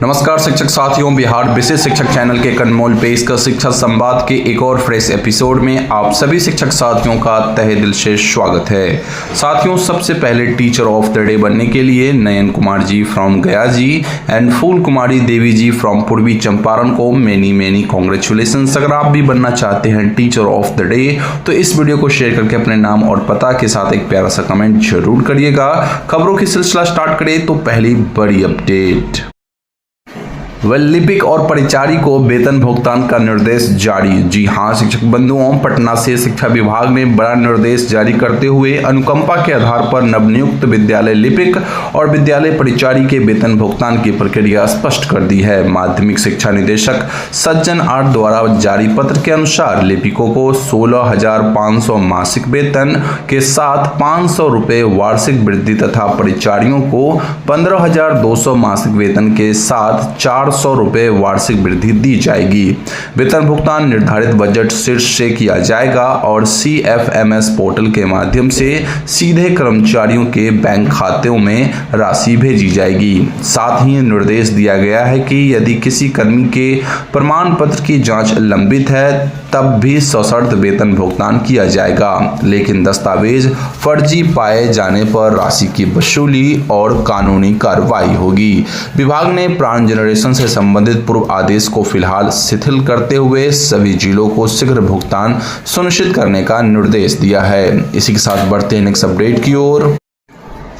नमस्कार शिक्षक साथियों, बिहार विशेष शिक्षक चैनल के अनमोल पेशकश शिक्षा संवाद के एक और फ्रेश एपिसोड में आप सभी शिक्षक साथियों का तहे दिल से स्वागत है। साथियों, सबसे पहले टीचर ऑफ द डे बनने के लिए नयन कुमार जी फ्रॉम गया जी and fool Kumari Devi ji from पूर्वी चंपारण को मेनी कॉन्ग्रेचुलेशन। अगर आप भी बनना चाहते हैं टीचर ऑफ द डे तो इस वीडियो को शेयर करके अपने नाम और पता के साथ एक प्यारा सा कमेंट जरूर करिएगा। खबरों की सिलसिला स्टार्ट करें तो पहली बड़ी अपडेट। लिपिक और परिचारी को वेतन भुगतान का निर्देश जारी। जी हां शिक्षक बंधुओं, पटना से शिक्षा विभाग ने बड़ा निर्देश जारी करते हुए अनुकंपा के आधार पर नवनियुक्त विद्यालय लिपिक और विद्यालय परिचारी के वेतन भुगतान की प्रक्रिया स्पष्ट कर दी है। माध्यमिक शिक्षा निदेशक सज्जन आर द्वारा जारी पत्र के अनुसार लिपिकों को 16,500 मासिक वेतन के साथ 500 रुपए वार्षिक वृद्धि तथा परिचारियों को 15,200 मासिक वेतन के साथ 400 रुपए वार्षिक वृद्धि दी जाएगी। वेतन भुगतान निर्धारित बजट शीर्ष से किया जाएगा और CFMS पोर्टल के माध्यम से सीधे कर्मचारियों के बैंक खातों में राशि भेजी जाएगी। साथ ही निर्देश दिया गया है कि यदि किसी कर्मी के प्रमाण पत्र की जांच लंबित है तब भी सशर्त वेतन भुगतान किया जाएगा, लेकिन दस्तावेज फर्जी पाए जाने पर राशि की वसूली और कानूनी कार्रवाई होगी। विभाग ने प्राण जनरेशन से संबंधित पूर्व आदेश को फिलहाल शिथिल करते हुए सभी जिलों को शीघ्र भुगतान सुनिश्चित करने का निर्देश दिया है। इसी के साथ बढ़ते हैं नेक्स्ट अपडेट की ओर।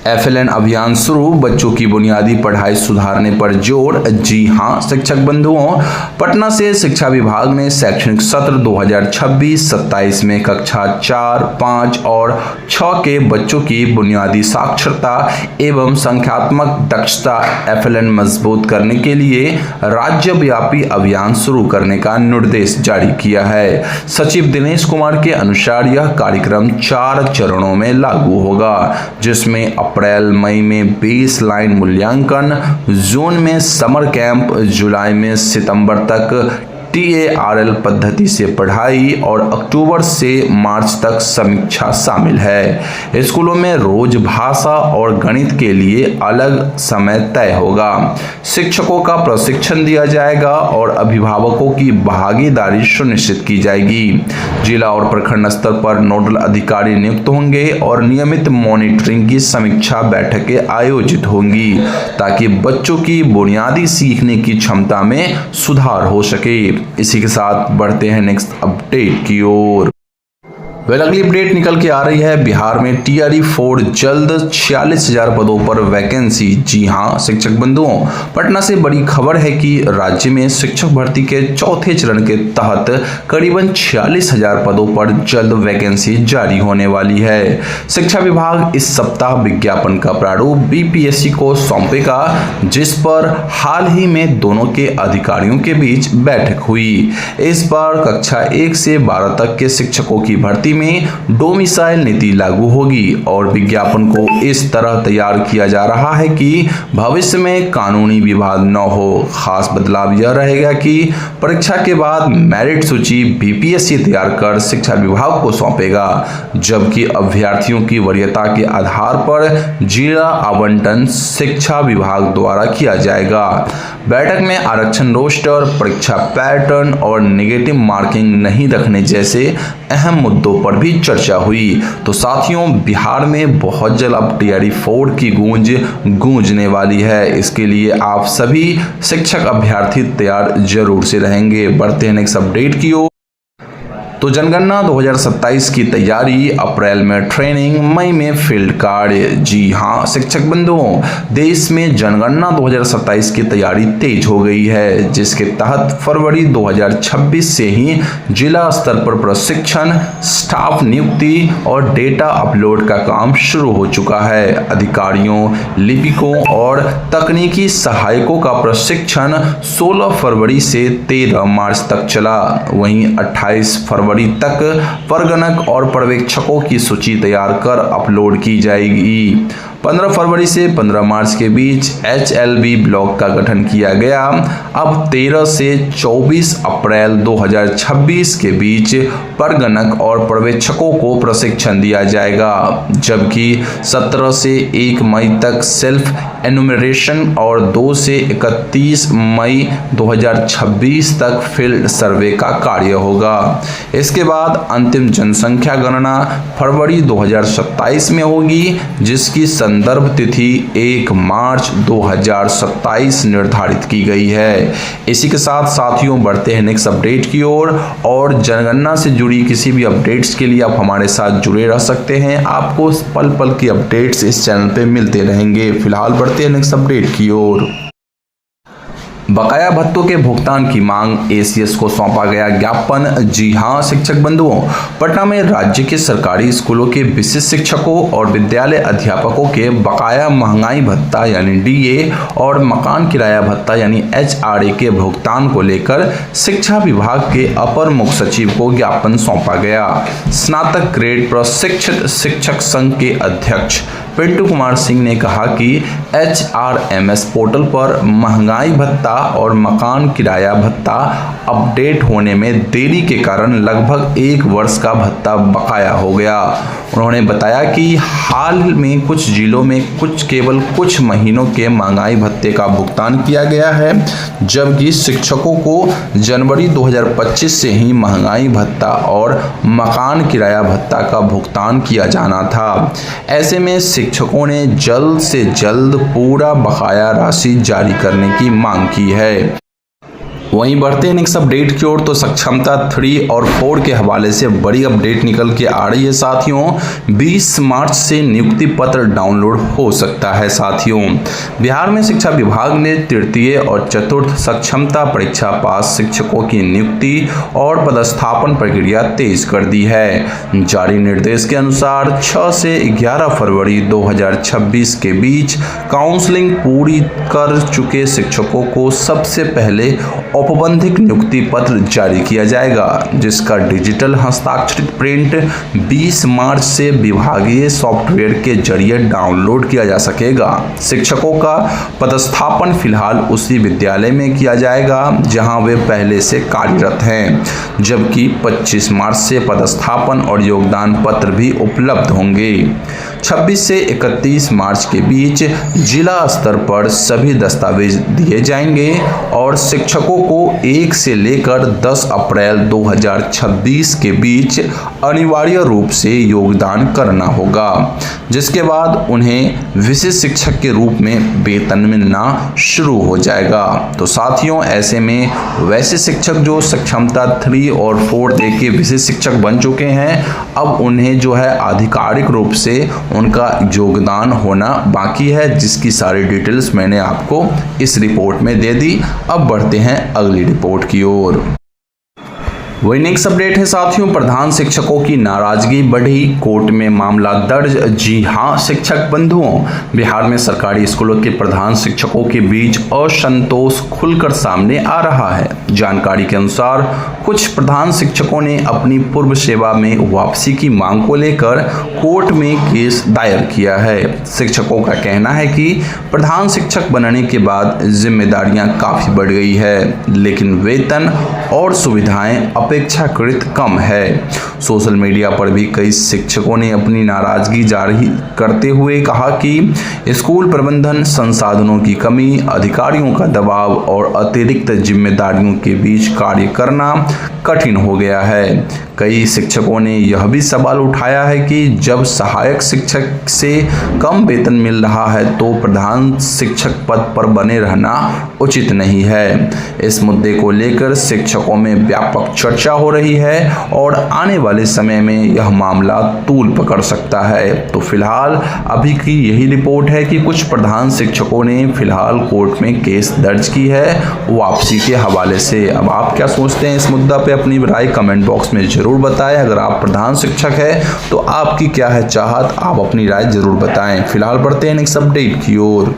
FLN अभियान शुरू, बच्चों की बुनियादी पढ़ाई सुधारने पर जोर। जी हां शिक्षक बंधुओं, पटना से शिक्षा विभाग ने शैक्षणिक सत्र 2026-27 में कक्षा 4, 5 और 6 के बच्चों की बुनियादी साक्षरता एवं संख्यात्मक दक्षता FLN मजबूत करने के लिए राज्यव्यापी अभियान शुरू करने का निर्देश जारी किया है। सचिव दिनेश कुमार के अनुसार यह कार्यक्रम 4 चरणों में लागू होगा, जिसमें अप्रैल मई में बेस लाइन मूल्यांकन, जून में समर कैंप, जुलाई में सितंबर तक TARL पद्धति से पढ़ाई और अक्टूबर से मार्च तक समीक्षा शामिल है। स्कूलों में रोज भाषा और गणित के लिए अलग समय तय होगा। शिक्षकों का प्रशिक्षण दिया जाएगा और अभिभावकों की भागीदारी सुनिश्चित की जाएगी। जिला और प्रखंड स्तर पर नोडल अधिकारी नियुक्त होंगे और नियमित मॉनिटरिंग की समीक्षा बैठकें आयोजित होंगी ताकि बच्चों की बुनियादी सीखने की क्षमता में सुधार हो सके। इसी के साथ बढ़ते हैं नेक्स्ट अपडेट की ओर। अगली अपडेट निकल के आ रही है। बिहार में TRE 4 जल्द 46,000 पदों पर वैकेंसी। जी हां शिक्षक बंधुओं, पटना से बड़ी खबर है कि राज्य में शिक्षक भर्ती के चौथे चरण के तहत करीबन 46,000 पदों पर जल्द वैकेंसी जारी होने वाली है। शिक्षा विभाग इस सप्ताह विज्ञापन का प्रारूप BPSC को सौंपेगा, जिस पर हाल ही में दोनों के अधिकारियों के बीच बैठक हुई। इस बार कक्षा 1 से 12 तक के शिक्षकों की भर्ती में डोमिसाइल नीति लागू होगी और विज्ञापन को इस तरह तैयार किया जा रहा है कि भविष्य में कानूनी विवाद न हो। खास बदलाव यह रहेगा कि परीक्षा के बाद मेरिट सूची BPSC तैयार कर शिक्षा विभाग को सौंपेगा, जबकि अभ्यर्थियों की वरीयता के आधार पर जिला आवंटन शिक्षा विभाग द्वारा किया जाएगा। बैठक में आरक्षण रोस्टर, परीक्षा पैटर्न और नेगेटिव मार्किंग नहीं रखने जैसे अहम मुद्दों पर भी चर्चा हुई। तो साथियों, बिहार में बहुत जल्द अब TRE 4 की गूंजने वाली है। इसके लिए आप सभी शिक्षक अभ्यर्थी तैयार जरूर से रहेंगे। बढ़ते हैं नेक्स्ट अपडेट की ओर। तो जनगणना 2027 की तैयारी, अप्रैल में ट्रेनिंग, मई में फील्ड कार्य। जी हां शिक्षक बंधुओं, देश में जनगणना 2027 की तैयारी तेज हो गई है, जिसके तहत फरवरी 2026 से ही जिला स्तर पर प्रशिक्षण, स्टाफ नियुक्ति और डेटा अपलोड का काम शुरू हो चुका है। अधिकारियों, लिपिकों और तकनीकी सहायकों का प्रशिक्षण 16 फरवरी से 13 मार्च तक चला। वहीं 28 फरवरी तक परगणक और पर्यवेक्षकों की सूची तैयार कर अपलोड की जाएगी। 15 फरवरी से 15 मार्च के बीच HLB ब्लॉक का गठन किया गया। अब 13 से 24 अप्रैल 2026 के बीच परगणक और पर्यवेक्षकों को प्रशिक्षण दिया जाएगा, जबकि 17 से 1 मई तक सेल्फ एनुमरेशन और 2 से 31 मई 2026 तक फील्ड सर्वे का कार्य होगा। इसके बाद अंतिम जनसंख्या गणना फरवरी 2027 में होगी, जिसकी संदर्भ तिथि 1 मार्च 2027 निर्धारित की गई है। इसी के साथ साथियों बढ़ते हैं नेक्स्ट अपडेट की ओर और जनगणना से जुड़ी किसी भी अपडेट्स के लिए आप हमारे साथ जुड़े रह सकते हैं। आपको पल पल की अपडेट्स इस चैनल पे मिलते रहेंगे। फिलहाल बढ़ते हैं नेक्स्ट अपडेट की ओर। बकाया भत्तों के भुगतान की मांग ACS को सौंपा गया ज्ञापन। जी हां शिक्षक बंधुओं, पटना में राज्य के सरकारी स्कूलों के विशिष्ट शिक्षकों और विद्यालय अध्यापकों के बकाया महंगाई भत्ता यानी DA और मकान किराया भत्ता यानी HRA के भुगतान को लेकर शिक्षा विभाग के अपर मुख्य सचिव को ज्ञापन सौंपा गया। स्नातक ग्रेड प्रशिक्षित शिक्षक संघ के अध्यक्ष पिंटू कुमार सिंह ने कहा कि HRMS पोर्टल पर महंगाई भत्ता और मकान किराया भत्ता अपडेट होने में देरी के कारण लगभग 1 वर्ष का भत्ता बकाया हो गया। उन्होंने बताया कि हाल में कुछ जिलों में केवल कुछ महीनों के महंगाई भत्ते का भुगतान किया गया है, जबकि शिक्षकों को जनवरी 2025 से ही महंगाई भत्ता और मकान किराया भत्ता का भुगतान किया जाना था। ऐसे में शिक्षकों ने जल्द से जल्द पूरा बकाया राशि जारी करने की मांग की है। वहीं बढ़ते हैं नेक्स्ट अपडेट की ओर तो सक्षमता 3 और 4 के हवाले से बड़ी अपडेट निकल के आ रही है साथियों। 20 मार्च से नियुक्ति पत्र डाउनलोड हो सकता है साथियों। बिहार में शिक्षा विभाग ने तृतीय और चतुर्थ सक्षमता परीक्षा पास शिक्षकों की नियुक्ति और पदस्थापन प्रक्रिया तेज कर दी है। जारी निर्देश के अनुसार 6 से 11 फरवरी 2026 के बीच काउंसलिंग पूरी कर चुके शिक्षकों को सबसे पहले औपबंधिक नियुक्ति पत्र जारी किया जाएगा, जिसका डिजिटल हस्ताक्षरित प्रिंट 20 मार्च से विभागीय सॉफ्टवेयर के जरिए डाउनलोड किया जा सकेगा। शिक्षकों का पदस्थापन फिलहाल उसी विद्यालय में किया जाएगा जहां वे पहले से कार्यरत हैं, जबकि 25 मार्च से पदस्थापन और योगदान पत्र भी उपलब्ध होंगे। 26 से 31 मार्च के बीच जिला स्तर पर सभी दस्तावेज दिए जाएंगे और शिक्षकों को 1 से लेकर 10 अप्रैल 2026 के बीच अनिवार्य रूप से योगदान करना होगा, जिसके बाद उन्हें विशिष्ट शिक्षक के रूप में वेतन मिलना शुरू हो जाएगा। तो साथियों ऐसे में वैसे शिक्षक जो सक्षमता 3 और 4 दे के विशिष्ट शिक्षक बन चुके हैं, अब उन्हें जो है आधिकारिक रूप से उनका योगदान होना बाकी है, जिसकी सारी डिटेल्स मैंने आपको इस रिपोर्ट में दे दी। अब बढ़ते हैं अगली रिपोर्ट की ओर। वही नेक्स्ट अपडेट है साथियों, प्रधान शिक्षकों की नाराजगी बढ़ी, कोर्ट में मामला दर्ज। जी हां शिक्षक बंधुओं, बिहार में सरकारी स्कूलों के प्रधान शिक्षकों के बीच असंतोष खुलकर सामने आ रहा है। जानकारी के अनुसार कुछ प्रधान शिक्षकों ने अपनी पूर्व सेवा में वापसी की मांग को लेकर कोर्ट में केस दायर किया है। शिक्षकों का कहना है कि प्रधान शिक्षक बनने के बाद जिम्मेदारियां काफी बढ़ गई है, लेकिन वेतन और सुविधाएं अपेक्षाकृत कम है। सोशल मीडिया पर भी कई शिक्षकों ने अपनी नाराजगी जारी करते हुए कहा कि स्कूल प्रबंधन, संसाधनों की कमी, अधिकारियों का दबाव और अतिरिक्त जिम्मेदारियों के बीच कार्य करना कठिन हो गया है। कई शिक्षकों ने यह भी सवाल उठाया है कि जब सहायक शिक्षक से कम वेतन मिल रहा है तो प्रधान शिक्षक पद पर बने रहना उचित नहीं है। इस मुद्दे को लेकर शिक्षकों में व्यापक चर्चा हो रही है और आने वाले समय में यह मामला तूल पकड़ सकता है। तो फिलहाल अभी की यही रिपोर्ट है कि कुछ प्रधान शिक्षकों ने फिलहाल कोर्ट में केस दर्ज की है वापसी के हवाले से। अब आप क्या सोचते हैं इस मुद्दा पे, अपनी राय कमेंट बॉक्स में जरूर बताएं। अगर आप प्रधान शिक्षक हैं तो आपकी क्या है चाहत, आप अपनी राय जरूर बताएं। फिलहाल बढ़ते हैं नेक्स्ट अपडेट की ओर।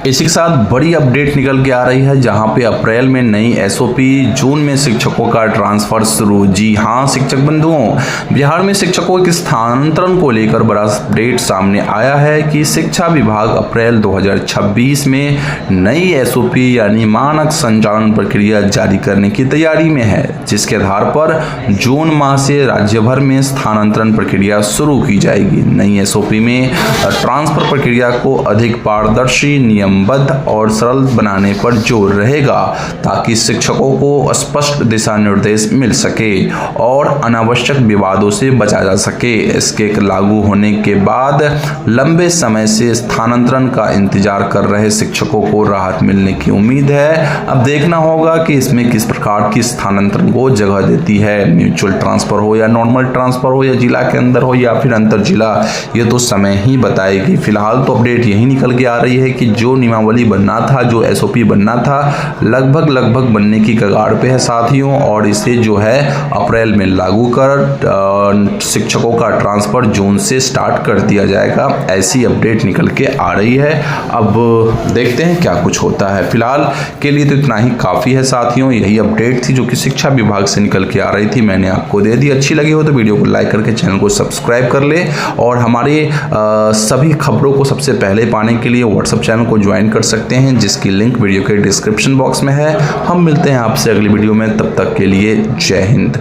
इसी के साथ बड़ी अपडेट निकल के आ रही है, जहां पे अप्रैल में नई एसओपी, जून में शिक्षकों का ट्रांसफर शुरू। जी हां शिक्षक बंधुओं, बिहार में शिक्षकों के स्थानांतरण को लेकर बड़ा अपडेट सामने आया है कि शिक्षा विभाग अप्रैल 2026 में नई एसओपी यानी मानक संचालन प्रक्रिया जारी करने की तैयारी में है, जिसके आधार पर जून माह से राज्य भर में स्थानांतरण प्रक्रिया शुरू की जाएगी। नई एसओपी में ट्रांसफर प्रक्रिया को अधिक पारदर्शी, नियमबद्ध और सरल बनाने पर जोर रहेगा, ताकि शिक्षकों को स्पष्ट दिशा निर्देश मिल सके और अनावश्यक विवादों से बचा जा सके। इसके लागू होने के बाद लंबे समय से स्थानांतरण का इंतजार कर रहे शिक्षकों को राहत मिलने की उम्मीद है। अब देखना होगा कि इसमें किस प्रकार की स्थानांतरण को जगह देती है, म्यूचुअल ट्रांसफर हो या नॉर्मल ट्रांसफर हो या जिला के अंदर हो या फिर अंतर जिला, ये तो समय ही बताएगी। फिलहाल तो अपडेट यही निकल के आ रही है कि जो नियमावली बनना था, जो एसओपी बनना था, लगभग बनने की कगार पे है साथियों, और इसे जो है अप्रैल में लागू कर शिक्षकों का ट्रांसफर जून से स्टार्ट कर दिया जाएगा। ऐसी अपडेट निकल के आ रही है। अब देखते हैं क्या कुछ होता है। फिलहाल के लिए तो इतना ही काफ़ी है साथियों। यही अपडेट थी जो कि शिक्षा विभाग से निकल के आ रही थी, मैंने आपको दे दी। अच्छी लगी हो तो वीडियो को लाइक करके चैनल को सब्सक्राइब कर ले, और हमारे सभी खबरों को सबसे पहले पाने के लिए व्हाट्सएप चैनल को ज्वाइन कर सकते हैं, जिसकी लिंक वीडियो के डिस्क्रिप्शन बॉक्स में है। हम मिलते हैं आपसे अगली वीडियो में, तब तक के लिए जय हिंद।